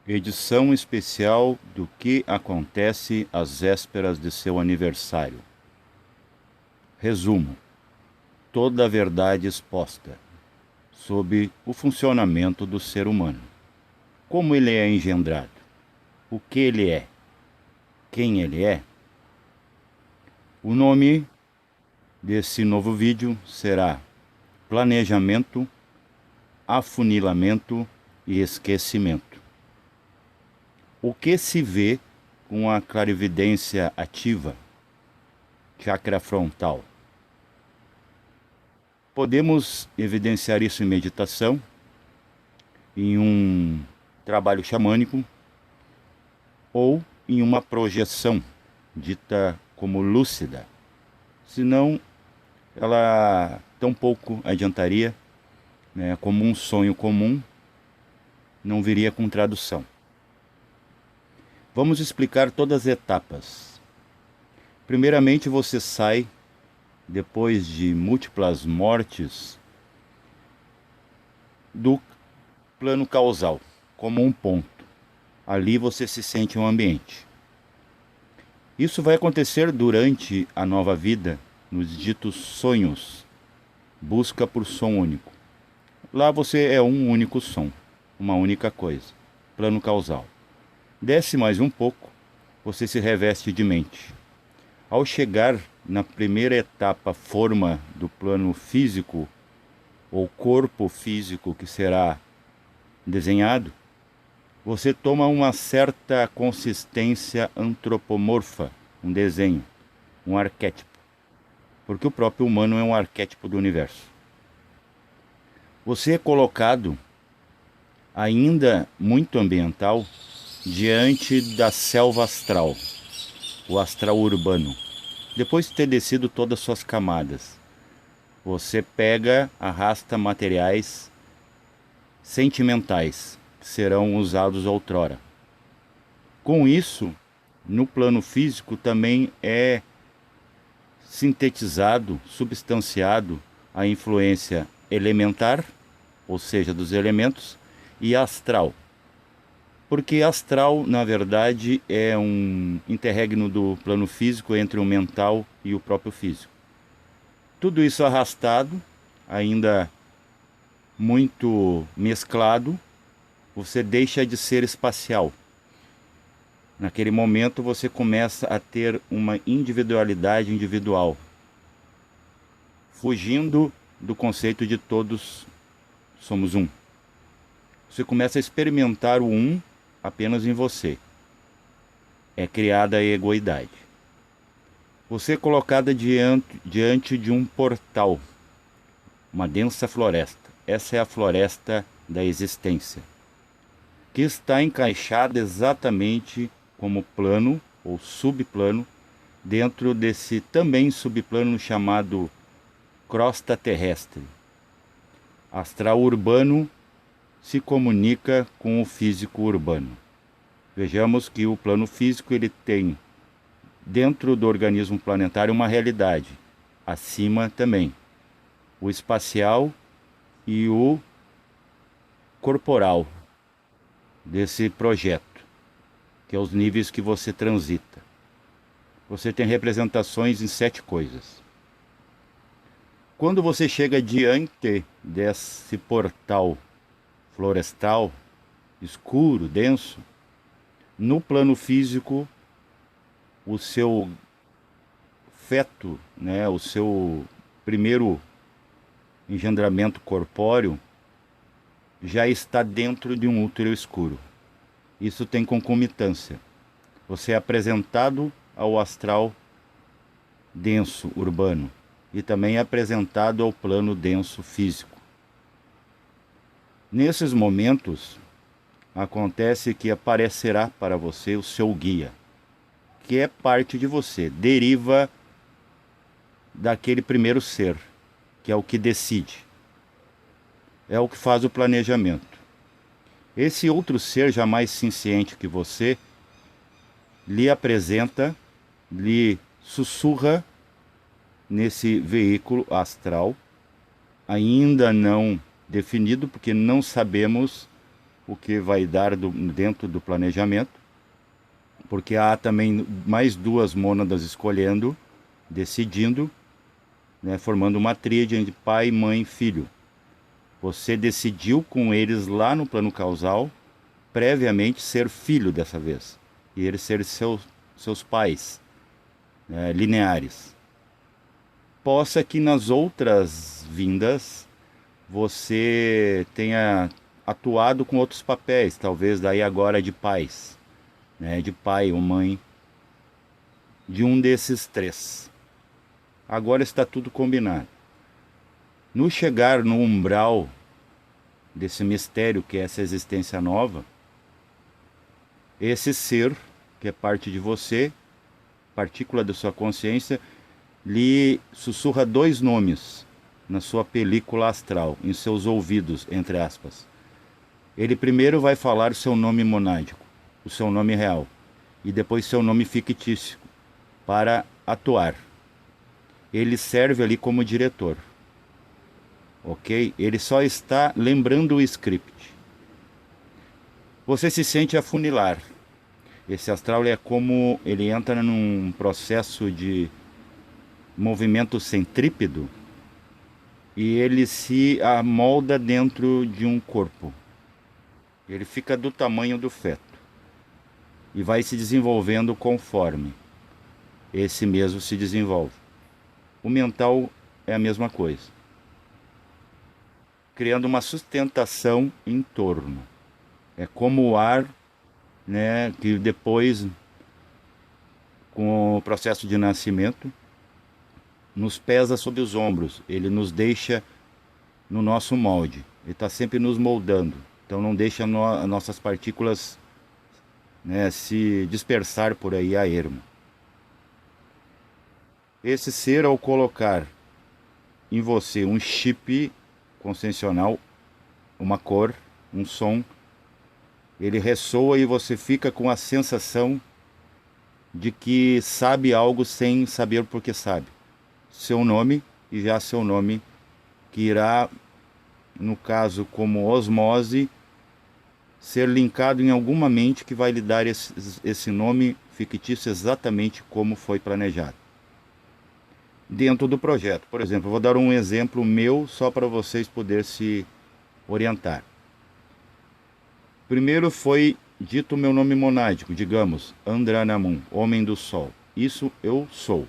Edição especial do que acontece às vésperas de seu aniversário. Resumo: toda a verdade exposta sobre o funcionamento do ser humano. Como ele é engendrado, o que ele é, quem ele é. O nome desse novo vídeo será Planejamento, Afunilamento e Esquecimento. O que se vê com a clarividência ativa, chakra frontal? Podemos evidenciar isso em meditação, em um trabalho xamânico ou em uma projeção dita como lúcida. Senão, ela tampouco adiantaria, né, como um sonho comum, não viria com tradução. Vamos explicar todas as etapas. Primeiramente, você sai, depois de múltiplas mortes, do plano causal, como um ponto. Ali você se sente um ambiente. Isso vai acontecer durante a nova vida, nos ditos sonhos, busca por som único. Lá você é um único som, uma única coisa, plano causal. Desce mais um pouco, você se reveste de mente. Ao chegar na primeira etapa, forma do plano físico, ou corpo físico que será desenhado, você toma uma certa consistência antropomorfa, um desenho, um arquétipo, porque o próprio humano é um arquétipo do universo. Você é colocado, ainda muito ambiental, diante da selva astral, o astral urbano. Depois de ter descido todas as suas camadas, você pega, arrasta materiais sentimentais, que serão usados outrora. Com isso, no plano físico também é sintetizado, substanciado a influência elementar, ou seja, dos elementos, e astral. Porque astral, na verdade, é um interregno do plano físico entre o mental e o próprio físico. Tudo isso arrastado, ainda muito mesclado, você deixa de ser espacial. Naquele momento você começa a ter uma individualidade individual, fugindo do conceito de todos somos um. Você começa a experimentar o um apenas em você. É criada a egoidade. Você é colocada diante de um portal, uma densa floresta. Essa é a floresta da existência, que está encaixada exatamente como plano ou subplano dentro desse também subplano chamado crosta terrestre. Astral urbano se comunica com o físico urbano. Vejamos que o plano físico ele tem dentro do organismo planetário uma realidade, acima também o espacial e o corporal desse projeto, que é os níveis que você transita. Você tem representações em 7 coisas. Quando você chega diante desse portal florestal, escuro, denso, no plano físico, o seu feto, né, o seu primeiro engendramento corpóreo, já está dentro de um útero escuro. Isso tem concomitância. Você é apresentado ao astral denso urbano e também é apresentado ao plano denso físico. Nesses momentos, acontece que aparecerá para você o seu guia, que é parte de você, deriva daquele primeiro ser, que é o que decide, é o que faz o planejamento. Esse outro ser, já mais ciente que você, lhe apresenta, lhe sussurra nesse veículo astral, ainda não definido, porque não sabemos o que vai dar dentro do planejamento, porque há também mais duas mônadas escolhendo, decidindo, né, formando uma tríade entre pai, mãe e filho. Você decidiu com eles lá no plano causal, previamente, ser filho dessa vez, e eles serem seus pais, né, lineares. Possa que nas outras vindas você tenha atuado com outros papéis, talvez daí agora de pais, né, de pai ou mãe, de um desses três. Agora está tudo combinado. No chegar no umbral desse mistério que é essa existência nova, esse ser, que é parte de você, partícula da sua consciência, lhe sussurra dois nomes na sua película astral, em seus ouvidos, entre aspas. Ele primeiro vai falar o seu nome monádico, o seu nome real, e depois seu nome fictício, para atuar. Ele serve ali como diretor, ok? Ele só está lembrando o script. Você se sente afunilar. Esse astral é como ele entra num processo de movimento centrípedo e ele se amolda dentro de um corpo. Ele fica do tamanho do feto e vai se desenvolvendo conforme esse mesmo se desenvolve. O mental é a mesma coisa, criando uma sustentação em torno. É como o ar, né, que depois, com o processo de nascimento, nos pesa sob os ombros. Ele nos deixa no nosso molde. Ele está sempre nos moldando. Então não deixa nossas partículas, né, se dispersar por aí a ermo. Esse ser, ao colocar em você um chip consciencial, uma cor, um som, ele ressoa e você fica com a sensação de que sabe algo sem saber porque sabe. Seu nome e já seu nome, que irá, no caso como osmose, ser linkado em alguma mente que vai lhe dar esse nome fictício exatamente como foi planejado dentro do projeto. Por exemplo, eu vou dar um exemplo meu só para vocês poderem se orientar. Primeiro foi dito o meu nome monádico, digamos, Andranamun, Homem do Sol. Isso eu sou.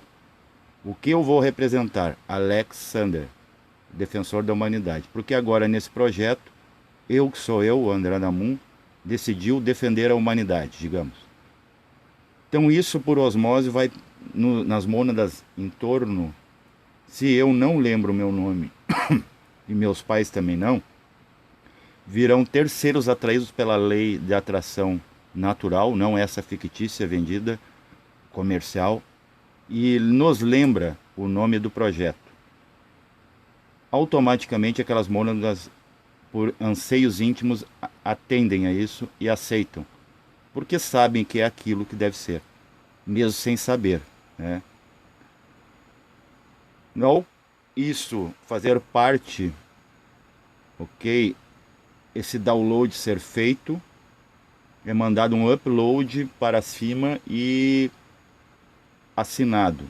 O que eu vou representar? Alexander, defensor da humanidade. Porque agora nesse projeto, eu que sou eu, Andranamun, decidiu defender a humanidade, digamos. Então isso por osmose vai nas mônadas em torno. Se eu não lembro o meu nome e meus pais também não, virão terceiros atraídos pela lei de atração natural, não essa fictícia vendida, comercial, e nos lembra o nome do projeto. Automaticamente aquelas mônadas, por anseios íntimos, atendem a isso e aceitam, porque sabem que é aquilo que deve ser, mesmo sem saber, né? Não, isso fazer parte, ok? Esse download ser feito, é mandado um upload para cima e assinado.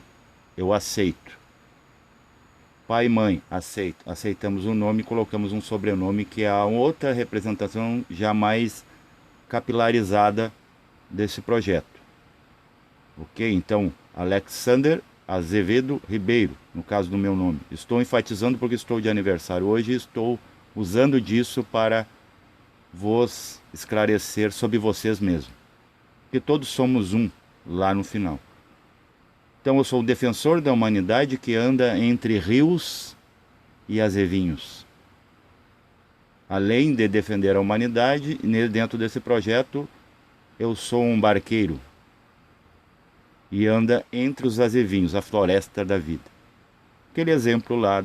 Eu aceito. Pai e mãe, aceito. Aceitamos o nome, colocamos um sobrenome que é a outra representação já mais capilarizada desse projeto. Ok? Então, Alexander Azevedo Ribeiro, no caso do meu nome. Estou enfatizando porque estou de aniversário hoje e estou usando disso para vos esclarecer sobre vocês mesmos. Que todos somos um lá no final. Então eu sou o defensor da humanidade que anda entre rios e azevinhos. Além de defender a humanidade, dentro desse projeto, eu sou um barqueiro. E anda entre os azevinhos, a floresta da vida. Aquele exemplo lá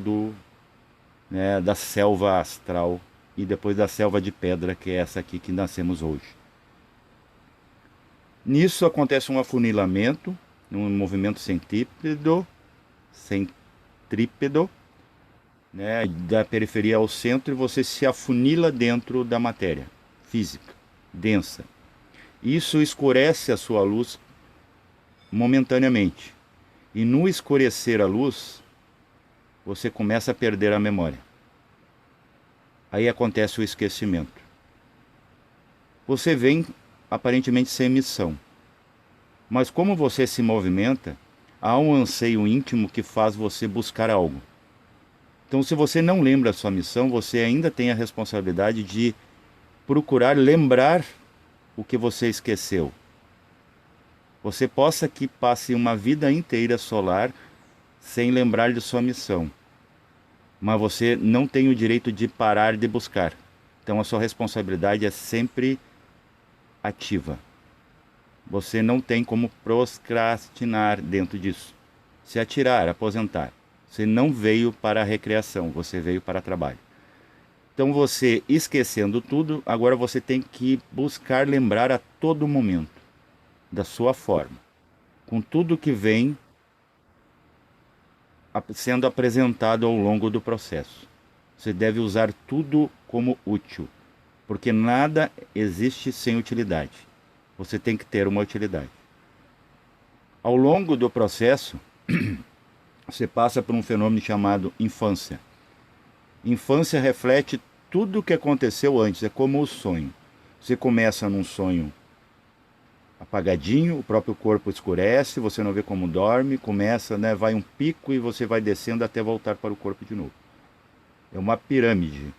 da selva astral e depois da selva de pedra, que é essa aqui que nascemos hoje. Nisso acontece um afunilamento, um movimento centrípedo, né, da periferia ao centro, e você se afunila dentro da matéria física, densa. Isso escurece a sua luz momentaneamente. E no escurecer a luz, você começa a perder a memória. Aí acontece o esquecimento. Você vem aparentemente sem missão. Mas como você se movimenta, há um anseio íntimo que faz você buscar algo. Então, se você não lembra a sua missão, você ainda tem a responsabilidade de procurar lembrar o que você esqueceu. Você possa que passe uma vida inteira solar sem lembrar de sua missão. Mas você não tem o direito de parar de buscar. Então a sua responsabilidade é sempre ativa. Você não tem como procrastinar dentro disso. Se atirar, aposentar. Você não veio para a recreação, você veio para trabalho. Então você, esquecendo tudo, agora você tem que buscar lembrar a todo momento da sua forma, com tudo que vem sendo apresentado ao longo do processo. Você deve usar tudo como útil, porque nada existe sem utilidade. Você tem que ter uma utilidade. Ao longo do processo, você passa por um fenômeno chamado infância. Infância reflete tudo o que aconteceu antes, é como o sonho. Você começa num sonho apagadinho, o próprio corpo escurece, você não vê como dorme, começa, vai um pico e você vai descendo até voltar para o corpo de novo. É uma pirâmide,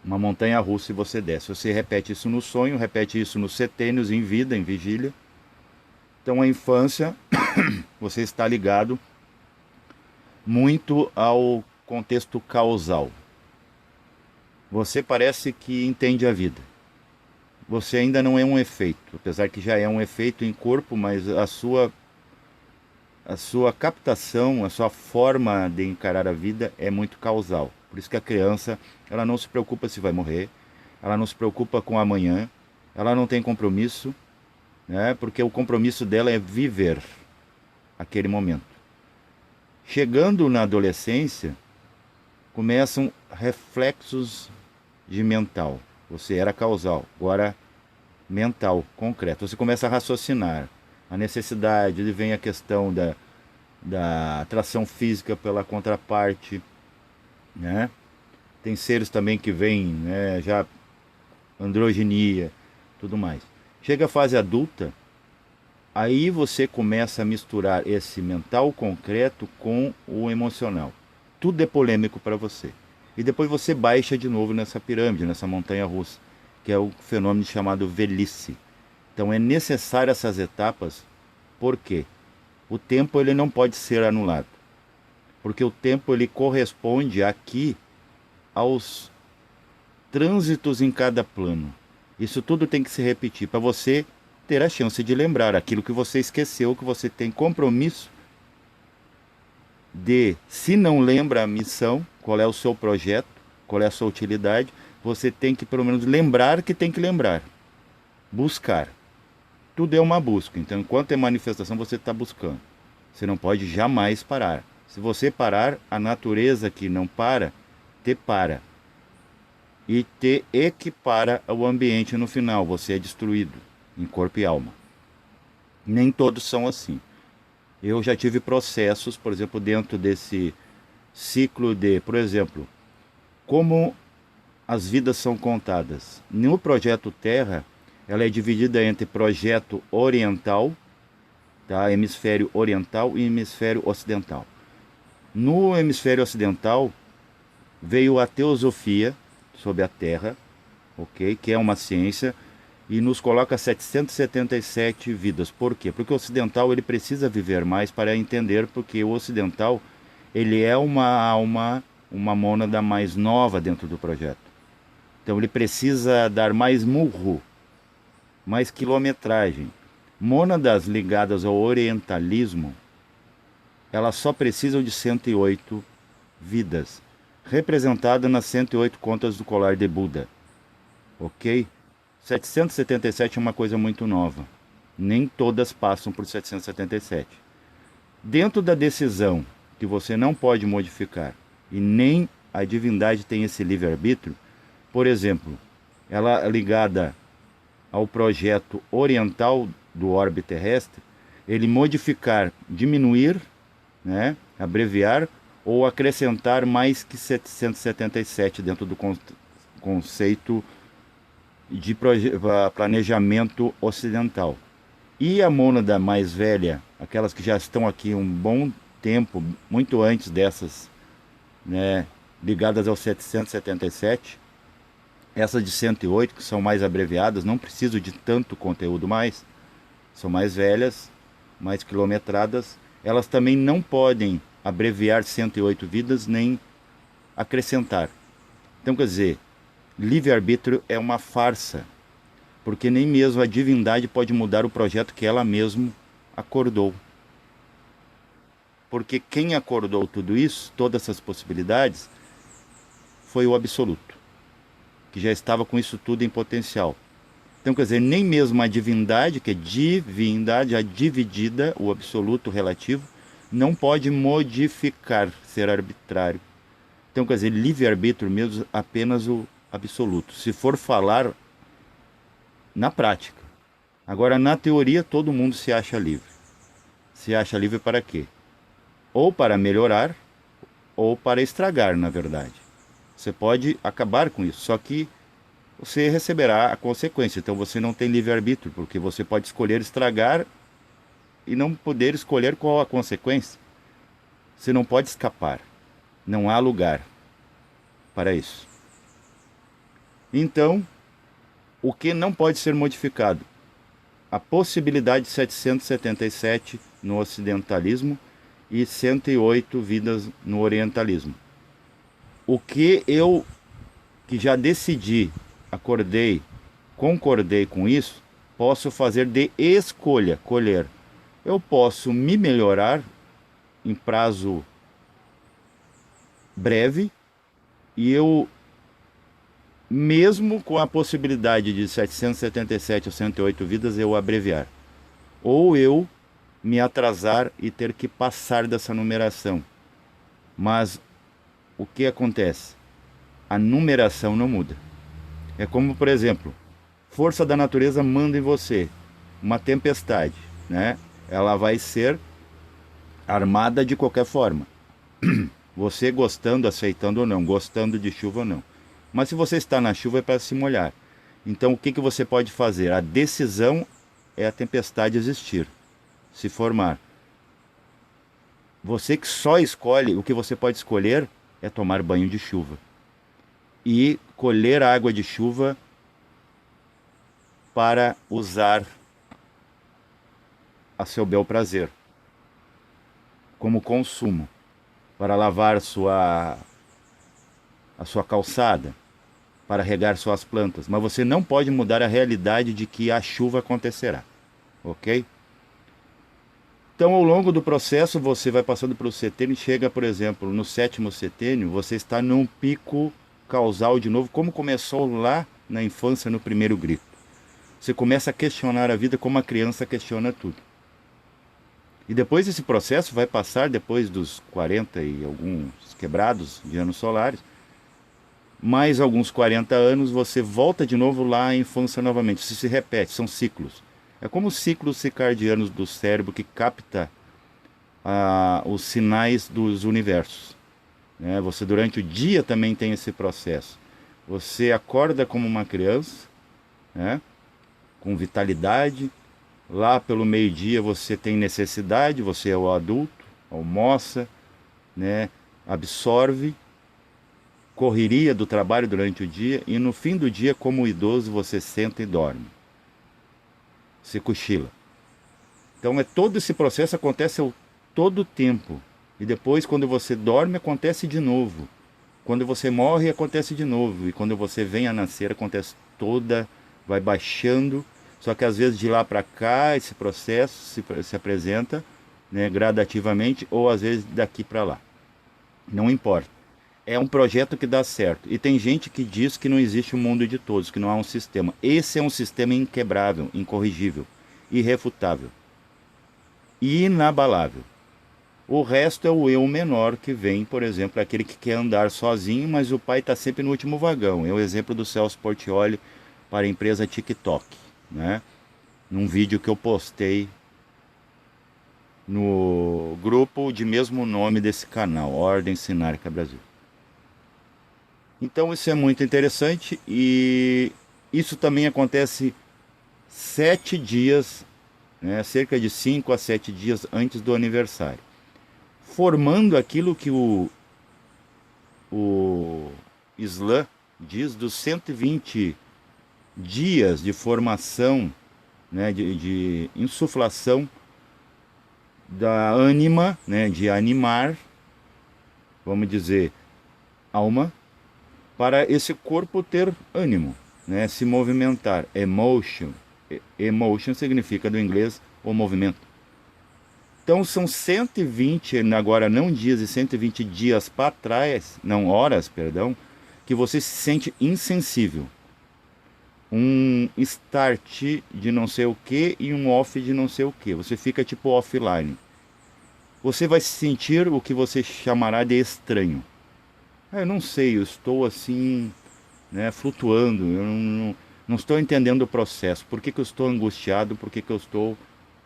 uma montanha russa e você desce. Você repete isso no sonho, repete isso nos setênios, em vida, em vigília. Então a infância, você está ligado muito ao contexto causal. Você parece que entende a vida. Você ainda não é um efeito, apesar que já é um efeito em corpo, mas a sua captação, a sua forma de encarar a vida é muito causal. Por isso que a criança, ela não se preocupa se vai morrer, ela não se preocupa com amanhã, ela não tem compromisso, porque o compromisso dela é viver aquele momento. Chegando na adolescência, começam reflexos de mental. Você era causal, agora mental, concreto. Você começa a raciocinar. A necessidade, vem a questão da atração física pela contraparte. Tem seres também que vêm, já androginia, tudo mais. Chega a fase adulta, aí você começa a misturar esse mental concreto com o emocional. Tudo é polêmico para você. E depois você baixa de novo nessa pirâmide, nessa montanha russa, que é o fenômeno chamado velhice. Então é necessário essas etapas, porque o tempo ele não pode ser anulado. Porque o tempo ele corresponde aqui aos trânsitos em cada plano. Isso tudo tem que se repetir para você ter a chance de lembrar aquilo que você esqueceu, que você tem compromisso de, se não lembra a missão, qual é o seu projeto, qual é a sua utilidade, você tem que pelo menos lembrar que tem que lembrar. Buscar. Tudo é uma busca. Então, enquanto é manifestação, você está buscando. Você não pode jamais parar. Se você parar, a natureza que não para, te para. E te equipara ao ambiente no final. Você é destruído em corpo e alma. Nem todos são assim. Eu já tive processos, por exemplo, dentro desse ciclo de, por exemplo, como as vidas são contadas. No projeto Terra, ela é dividida entre projeto oriental, hemisfério oriental e hemisfério ocidental. No hemisfério ocidental, veio a teosofia sobre a Terra, que é uma ciência, e nos coloca 777 vidas. Por quê? Porque o ocidental ele precisa viver mais para entender, porque o ocidental ele é uma alma, uma mônada mais nova dentro do projeto. Então ele precisa dar mais murro, mais quilometragem. Mônadas ligadas ao orientalismo, elas só precisam de 108 vidas, representada nas 108 contas do colar de Buda. 777 é uma coisa muito nova. Nem todas passam por 777. Dentro da decisão que você não pode modificar, e nem a divindade tem esse livre-arbítrio, por exemplo, ela ligada ao projeto oriental do orbe terrestre, ele modificar, diminuir, né, abreviar ou acrescentar mais que 777 dentro do conceito de planejamento ocidental. E a mônada mais velha, aquelas que já estão aqui um bom tempo, muito antes dessas, né, ligadas ao 777, essas de 108, que são mais abreviadas, não preciso de tanto conteúdo mais, são mais velhas, mais quilometradas, elas também não podem abreviar 108 vidas nem acrescentar. Então, quer dizer, livre-arbítrio é uma farsa, porque nem mesmo a divindade pode mudar o projeto que ela mesma acordou. Porque quem acordou tudo isso, todas essas possibilidades, foi o absoluto, que já estava com isso tudo em potencial. Então, quer dizer, nem mesmo a divindade, que é divindade, a dividida, o absoluto relativo, não pode modificar, ser arbitrário. Então, quer dizer, livre-arbítrio mesmo, apenas o absoluto. Se for falar na prática. Agora, na teoria, todo mundo se acha livre. Se acha livre para quê? Ou para melhorar, ou para estragar, na verdade. Você pode acabar com isso, só que você receberá a consequência. Então você não tem livre-arbítrio, porque você pode escolher estragar e não poder escolher qual a consequência. Você não pode escapar. Não há lugar para isso. Então, o que não pode ser modificado? A possibilidade de 777 no ocidentalismo e 108 vidas no orientalismo. O que eu, que já decidi, acordei, concordei com isso, posso fazer de escolha, colher. Eu posso me melhorar em prazo breve e eu, mesmo com a possibilidade de 777 ou 108 vidas, eu abreviar. Ou eu me atrasar e ter que passar dessa numeração. Mas o que acontece? A numeração não muda. É como, por exemplo, força da natureza manda em você uma tempestade, né? Ela vai ser armada de qualquer forma. Você gostando, aceitando ou não, gostando de chuva ou não. Mas se você está na chuva é para se molhar. Então o que você pode fazer? A decisão é a tempestade existir, se formar. Você que só escolhe, o que você pode escolher é tomar banho de chuva. E colher a água de chuva para usar a seu bel prazer, como consumo, para lavar a sua calçada, para regar suas plantas. Mas você não pode mudar a realidade de que a chuva acontecerá, ok? Então, ao longo do processo, você vai passando pelo setênio e chega, por exemplo, no 7º setênio, você está num pico causal de novo, como começou lá na infância, no primeiro grito. Você começa a questionar a vida como a criança questiona tudo. E depois esse processo vai passar, depois dos 40 e alguns quebrados de anos solares, mais alguns 40 anos, você volta de novo lá à infância novamente. Isso se repete, são ciclos. É como os ciclos circadianos do cérebro que capta os sinais dos universos. Né? Você durante o dia também tem esse processo. Você acorda como uma criança, né? Com vitalidade. Lá pelo meio-dia você tem necessidade, você é o adulto, almoça, né? Absorve, correria do trabalho durante o dia e no fim do dia, como idoso, você senta e dorme. Você cochila. Então todo esse processo acontece todo o tempo. E depois, quando você dorme, acontece de novo. Quando você morre, acontece de novo. E quando você vem a nascer, acontece toda, vai baixando. Só que às vezes de lá para cá, esse processo se apresenta, né, gradativamente, ou às vezes daqui para lá. Não importa. É um projeto que dá certo. E tem gente que diz que não existe um mundo de todos, que não há um sistema. Esse é um sistema inquebrável, incorrigível, irrefutável, inabalável. O resto é o eu menor que vem, por exemplo, aquele que quer andar sozinho, mas o pai está sempre no último vagão. É o exemplo do Celso Portiolli para a empresa TikTok, né? Num vídeo que eu postei no grupo de mesmo nome desse canal, Ordem Sinárquica Brasil. Então isso é muito interessante e isso também acontece 7 dias, né, cerca de 5 a 7 dias antes do aniversário, formando aquilo que o Islã diz dos 120 dias de formação, né, de insuflação da ânima, né, de animar, vamos dizer, alma, para esse corpo ter ânimo, né, se movimentar. Emotion. Emotion significa do inglês o movimento. Então são 120, agora não dias, e 120 dias para trás, não horas, perdão, que você se sente insensível. Um start de não sei o que e um off de não sei o que. Você fica tipo offline. Você vai se sentir o que você chamará de estranho. Eu não sei, eu estou assim, né, flutuando, eu não estou entendendo o processo. Por que eu estou angustiado, por que eu estou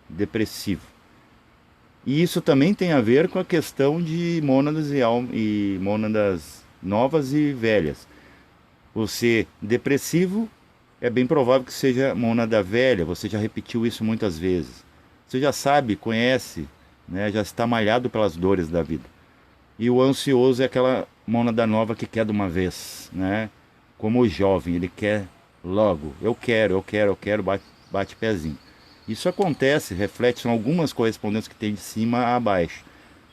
depressivo? E isso também tem a ver com a questão de mônadas e mônadas novas e velhas. Você depressivo, é bem provável que seja mônada velha, você já repetiu isso muitas vezes. Você já sabe, conhece, né, já está malhado pelas dores da vida. E o ansioso é aquela mônada nova que quer de uma vez, né? Como o jovem, ele quer logo. Eu quero, bate pezinho. Isso acontece, reflete, são algumas correspondências que tem de cima a baixo.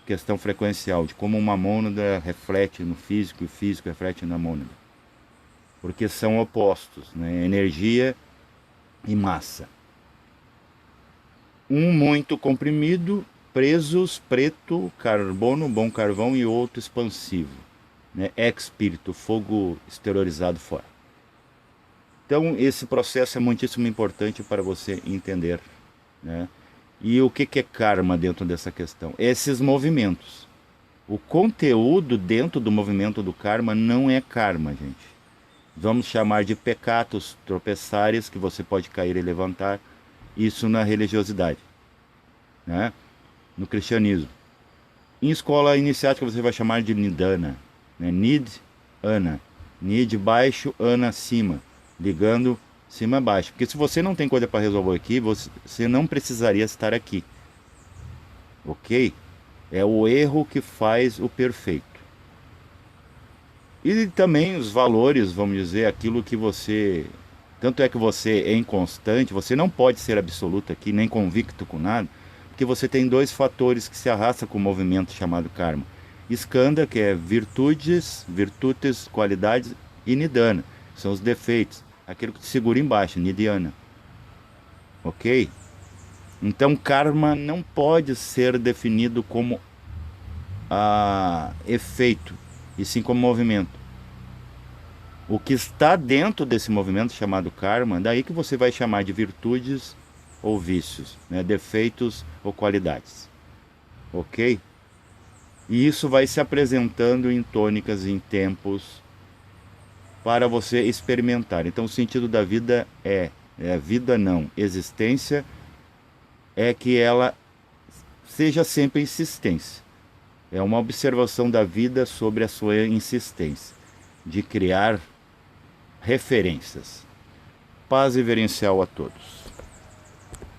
Questão frequencial, de como uma mônada reflete no físico e o físico reflete na mônada. Porque são opostos, né? Energia e massa. Um muito comprimido, presos, preto, carbono, bom carvão, e outro expansivo, né? Espírito, fogo exteriorizado fora. Então esse processo é muitíssimo importante para você entender, né? E o que é karma dentro dessa questão? Esses movimentos. O conteúdo dentro do movimento do karma não é karma, gente. Vamos chamar de pecados tropeçares, que você pode cair e levantar. Isso na religiosidade, né? No cristianismo. Em escola iniciática você vai chamar de nidana, né? Nid, ana. Nid baixo, ana acima. Ligando cima a baixo. Porque se você não tem coisa para resolver aqui, você não precisaria estar aqui. Ok? É o erro que faz o perfeito. E também os valores, vamos dizer, aquilo que você... Tanto é que você é inconstante, você não pode ser absoluto aqui, nem convicto com nada, porque você tem dois fatores que se arrastam com o movimento chamado karma. Skanda, que é virtudes, qualidades, e nidana, são os defeitos, aquilo que te segura embaixo, nidyana. Ok? Então karma não pode ser definido como efeito, e sim como movimento. O que está dentro desse movimento chamado karma, daí que você vai chamar de virtudes ou vícios, né? Defeitos ou qualidades. Ok? E isso vai se apresentando em tônicas, em tempos, para você experimentar. Então o sentido da vida vida não, existência é que ela seja sempre insistência. É uma observação da vida sobre a sua insistência de criar referências. Paz reverencial a todos.